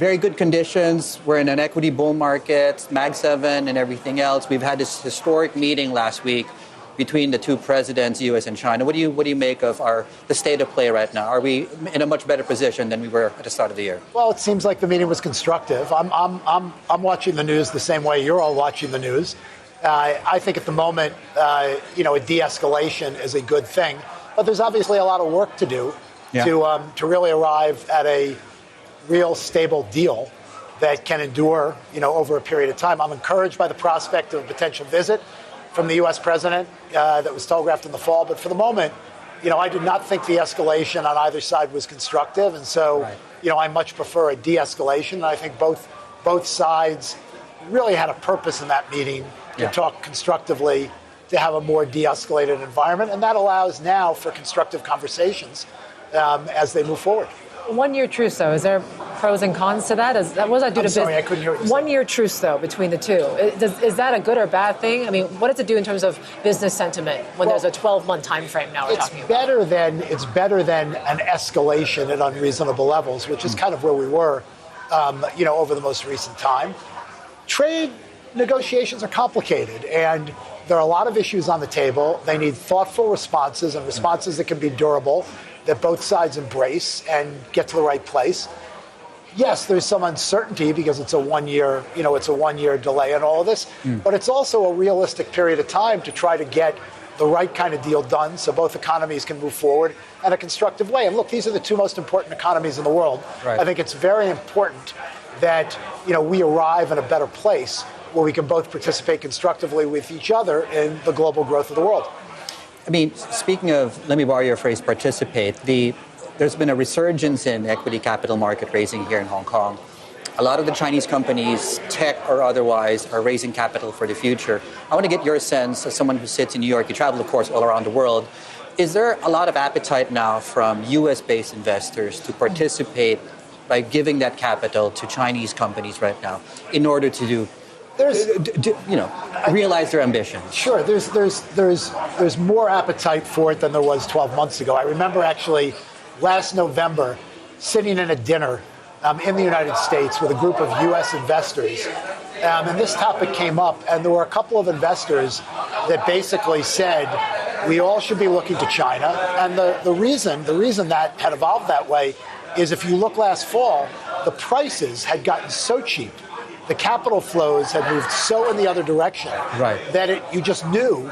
very good conditions. We're in an equity bull market, Mag 7 and everything else. We've had this historic meeting last week between the two presidents, U.S. and China. What do you make of the state of play right now? Are we in a much better position than we were at the start of the year? Well, it seems like the meeting was constructive. I'm watching the news the same way you're all watching the news. I think at the moment, a de-escalation is a good thing, but there's obviously a lot of work to do to really arrive at a real stable deal that can endure, over a period of time. I'm encouraged by the prospect of a potential visit from the U.S. president that was telegraphed in the fall. But for the moment, I did not think the escalation on either side was constructive. And so, I much prefer a de-escalation. And I think both sides really had a purpose in that meeting to talk constructively, to have a more de-escalated environment. And that allows now for constructive conversations as they move forward. 1 year truce, though, is there pros and cons to that? What does that do to business? Sorry, I couldn't hear what you said. 1 year truce, though, between the two. Is that a good or bad thing? I mean, what does it do in terms of business sentiment when there's a 12-month time frame now we're talking about? It's better than an escalation at unreasonable levels, which is kind of where we were, over the most recent time. Trade negotiations are complicated, and there are a lot of issues on the table. They need thoughtful responses and responses that can be durable, that both sides embrace and get to the right place. Yes, there's some uncertainty because it's a 1 year, delay in all of this, but it's also a realistic period of time to try to get the right kind of deal done so both economies can move forward in a constructive way. And look, these are the two most important economies in the world. Right. I think it's very important that, we arrive in a better place where we can both participate constructively with each other in the global growth of the world. I mean, speaking of, let me borrow your phrase, participate, there's been a resurgence in equity capital market raising here in Hong Kong. A lot of the Chinese companies, tech or otherwise, are raising capital for the future. I want to get your sense, as someone who sits in New York, you travel, of course, all around the world. Is there a lot of appetite now from U.S.-based investors to participate by giving that capital to Chinese companies right now in order to realize their ambitions? Sure, there's more appetite for it than there was 12 months ago. I remember actually last November sitting in a dinner in the United States with a group of U.S. investors, and this topic came up, and there were a couple of investors that basically said we all should be looking to China, and the reason that had evolved that way is if you look last fall, the prices had gotten so cheap. The capital flows had moved so in the other direction that you just knew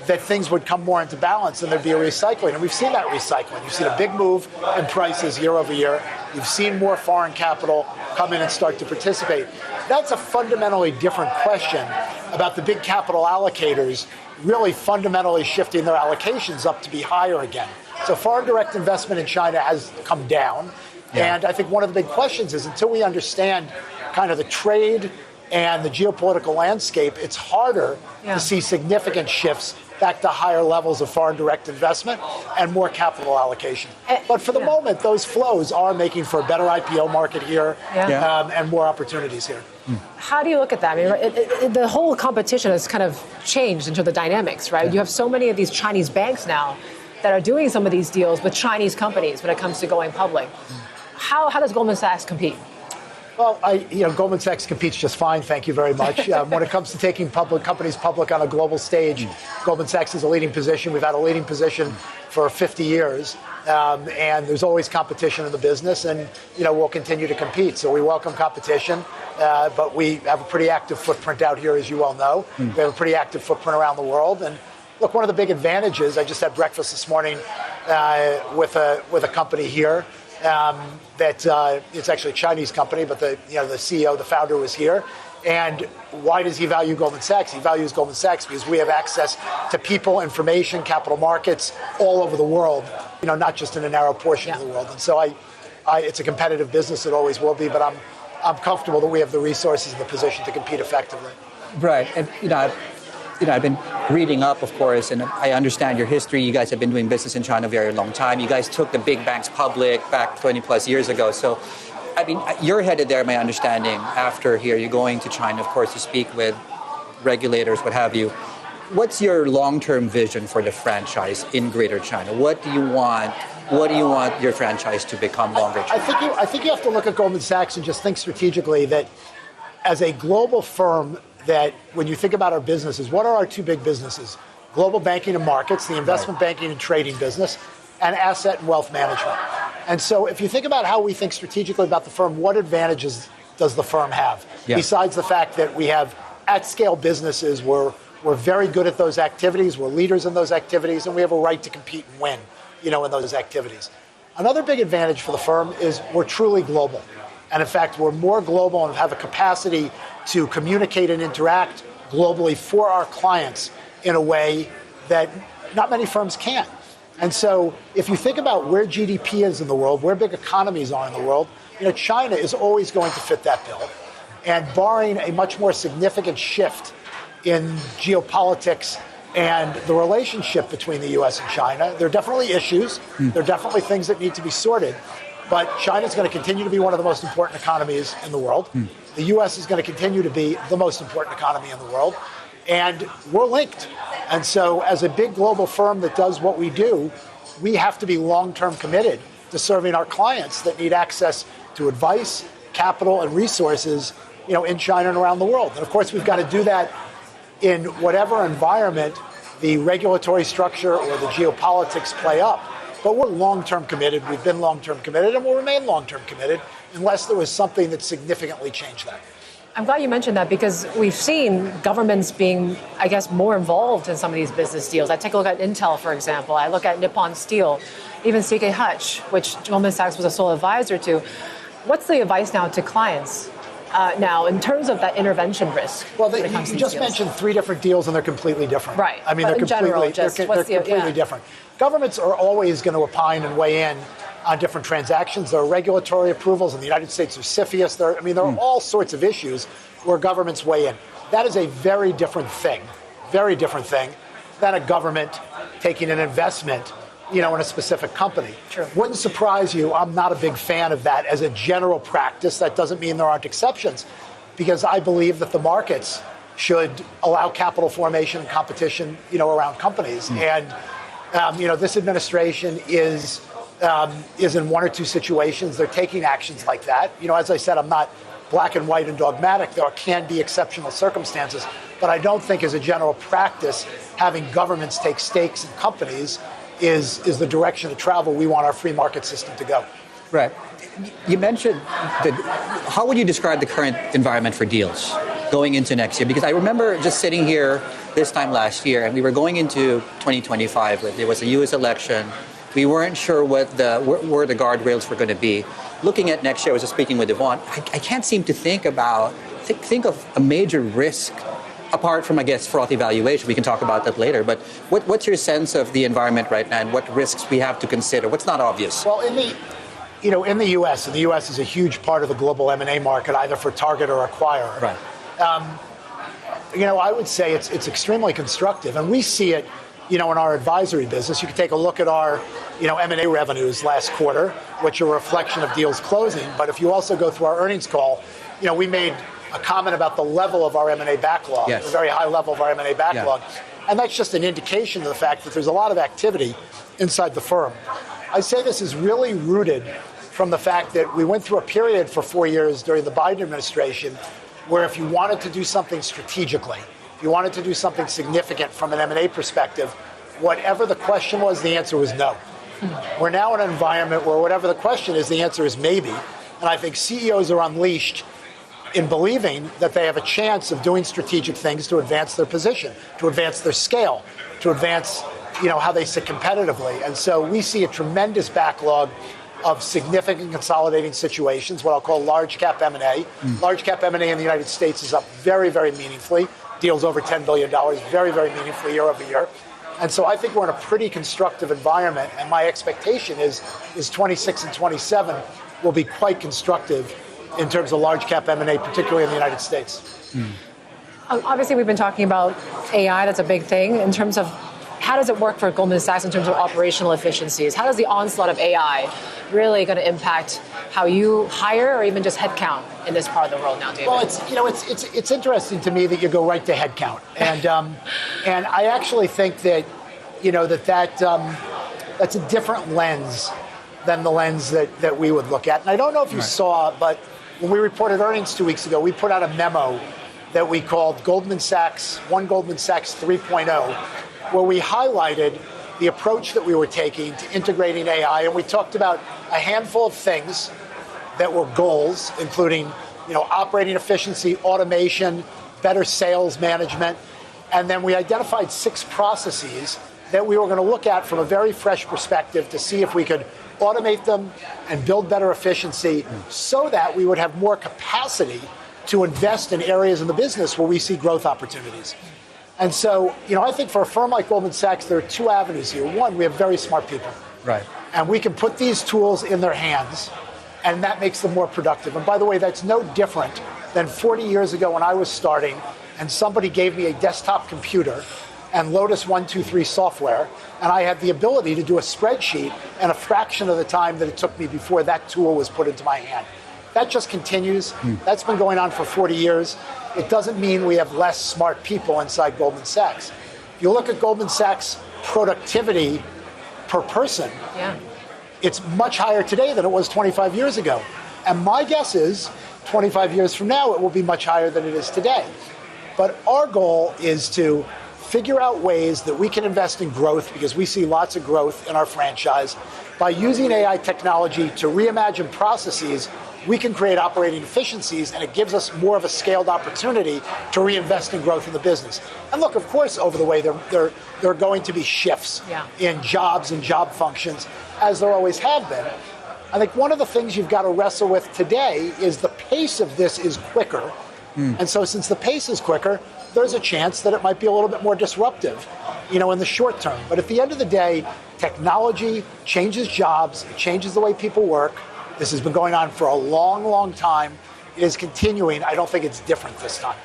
that things would come more into balance and there'd be a recycling. And we've seen that recycling. You've seen a big move in prices year over year. You've seen more foreign capital come in and start to participate. That's a fundamentally different question about the big capital allocators really fundamentally shifting their allocations up to be higher again. So foreign direct investment in China has come down. Yeah. And I think one of the big questions is until we understand kind of the trade and the geopolitical landscape, it's harder to see significant shifts back to higher levels of foreign direct investment and more capital allocation. But for the moment, those flows are making for a better IPO market here and more opportunities here. How do you look at that? I mean, the whole competition has kind of changed into the dynamics, right? You have so many of these Chinese banks now that are doing some of these deals with Chinese companies when it comes to going public. How does Goldman Sachs compete? Well, Goldman Sachs competes just fine, thank you very much. When it comes to taking companies public on a global stage, Goldman Sachs is a leading position. We've had a leading position for 50 years, and there's always competition in the business, and we'll continue to compete. So we welcome competition, but we have a pretty active footprint out here, as you well know. We have a pretty active footprint around the world, and look, one of the big advantages, I just had breakfast this morning with a company here. That it's actually a Chinese company, but the CEO, the founder, was here. And why does he value Goldman Sachs? He values Goldman Sachs because we have access to people, information, capital markets all over the world. Not just in a narrow portion of the world. And so it's a competitive business. It always will be. But I'm comfortable that we have the resources and the position to compete effectively. Right, and I've been reading up, of course, and I understand your history. You guys have been doing business in China a very long time. You guys took the big banks public back 20 plus years ago. So, I mean, you're headed there, my understanding, after here. You're going to China, of course, to speak with regulators, what have you. What's your long-term vision for the franchise in Greater China? What do you want what do you want your franchise to become longer term? I think you have to look at Goldman Sachs and just think strategically that as a global firm, that when you think about our businesses, what are our two big businesses? Global banking and markets, the investment banking and trading business, and asset and wealth management. And so if you think about how we think strategically about the firm, what advantages does the firm have? Yeah. Besides the fact that we have at-scale businesses, we're very good at those activities, we're leaders in those activities, and we have a right to compete and win, in those activities. Another big advantage for the firm is we're truly global. And in fact, we're more global and have a capacity to communicate and interact globally for our clients in a way that not many firms can. And so if you think about where GDP is in the world, where big economies are in the world, China is always going to fit that bill. And barring a much more significant shift in geopolitics and the relationship between the U.S. and China, there are definitely issues. There are definitely things that need to be sorted. But China's going to continue to be one of the most important economies in the world. The U.S. is going to continue to be the most important economy in the world. And we're linked. And so as a big global firm that does what we do, we have to be long-term committed to serving our clients that need access to advice, capital, and resources, in China and around the world. And of course, we've got to do that in whatever environment the regulatory structure or the geopolitics play up. But we're long-term committed. We've been long-term committed, and we'll remain long-term committed unless there was something that significantly changed that. I'm glad you mentioned that because we've seen governments being, I guess, more involved in some of these business deals. I take a look at Intel, for example. I look at Nippon Steel, even CK Hutch, which Goldman Sachs was a sole advisor to. What's the advice now to clients now in terms of that intervention risk? Well, you just mentioned three different deals, and they're completely different. Right. I mean, they're completely different. Governments are always going to opine and weigh in on different transactions. There are regulatory approvals in the United States. There's CFIUS. There are all sorts of issues where governments weigh in. That is a very different thing than a government taking an investment, in a specific company. Sure. Wouldn't surprise you, I'm not a big fan of that as a general practice. That doesn't mean there aren't exceptions, because I believe that the markets should allow capital formation and competition, around companies. And, this administration is in one or two situations. They're taking actions like that. As I said, I'm not black and white and dogmatic. There can be exceptional circumstances. But I don't think as a general practice, having governments take stakes in companies is the direction of travel we want our free market system to go. Right. You mentioned how would you describe the current environment for deals going into next year? Because I remember just sitting here this time last year, and we were going into 2025. There was a U.S. election. We weren't sure where the guardrails were going to be. Looking at next year, I was just speaking with Yvonne. I can't seem to think of a major risk apart from, I guess, fraud evaluation. We can talk about that later. But what's your sense of the environment right now, and what risks we have to consider? What's not obvious? Well, in the U.S., and the U.S. is a huge part of the global M&A market, either for target or acquirer. Right. I would say it's extremely constructive, and we see it. In our advisory business, you can take a look at our, M&A revenues last quarter, which are a reflection of deals closing. But if you also go through our earnings call, we made a comment about the level of our M&A backlog, yes. The very high level of our M&A backlog. Yeah. And that's just an indication of the fact that there's a lot of activity inside the firm. I say this is really rooted from the fact that we went through a period for 4 years during the Biden administration where if you wanted to do something strategically, if you wanted to do something significant from an M&A perspective, whatever the question was, the answer was no. We're now in an environment where whatever the question is, the answer is maybe. And I think CEOs are unleashed in believing that they have a chance of doing strategic things to advance their position, to advance their scale, to advance, how they sit competitively. And so we see a tremendous backlog of significant consolidating situations, what I'll call large cap M&A. Large cap M&A in the United States is up very, very meaningfully. Deals over $10 billion, very, very meaningfully year over year. And so I think we're in a pretty constructive environment. And my expectation is 26 and 27 will be quite constructive in terms of large cap M&A, particularly in the United States. Obviously, we've been talking about AI. That's a big thing. In terms of how does it work for Goldman Sachs in terms of operational efficiencies? How does the onslaught of AI really going to impact how you hire or even just headcount in this part of the world now, David? Well, it's interesting to me that you go right to headcount, and I actually think that that's a different lens than the lens that we would look at. And I don't know if you saw, but when we reported earnings 2 weeks ago, we put out a memo that we called Goldman Sachs 3.0, where we highlighted the approach that we were taking to integrating AI. And we talked about a handful of things that were goals, including operating efficiency, automation, better sales management. And then we identified 6 processes that we were going to look at from a very fresh perspective to see if we could automate them and build better efficiency so that we would have more capacity to invest in areas in the business where we see growth opportunities. And so, I think for a firm like Goldman Sachs, there are 2 avenues here. One, we have very smart people. Right. And we can put these tools in their hands, and that makes them more productive. And by the way, that's no different than 40 years ago when I was starting, and somebody gave me a desktop computer and Lotus 1-2-3 software, and I had the ability to do a spreadsheet in a fraction of the time that it took me before that tool was put into my hand. That just continues. That's been going on for 40 years. It doesn't mean we have less smart people inside Goldman Sachs. If you look at Goldman Sachs' productivity per person, it's much higher today than it was 25 years ago. And my guess is 25 years from now, it will be much higher than it is today. But our goal is to figure out ways that we can invest in growth, because we see lots of growth in our franchise. By using AI technology to reimagine processes, we can create operating efficiencies, and it gives us more of a scaled opportunity to reinvest in growth in the business. And look, of course, over the way, there are going to be shifts in jobs and job functions, as there always have been. I think one of the things you've got to wrestle with today is the pace of this is quicker. And so since the pace is quicker, there's a chance that it might be a little bit more disruptive, in the short term. But at the end of the day, technology changes jobs, it changes the way people work. This has been going on for a long, long time. It is continuing. I don't think it's different this time.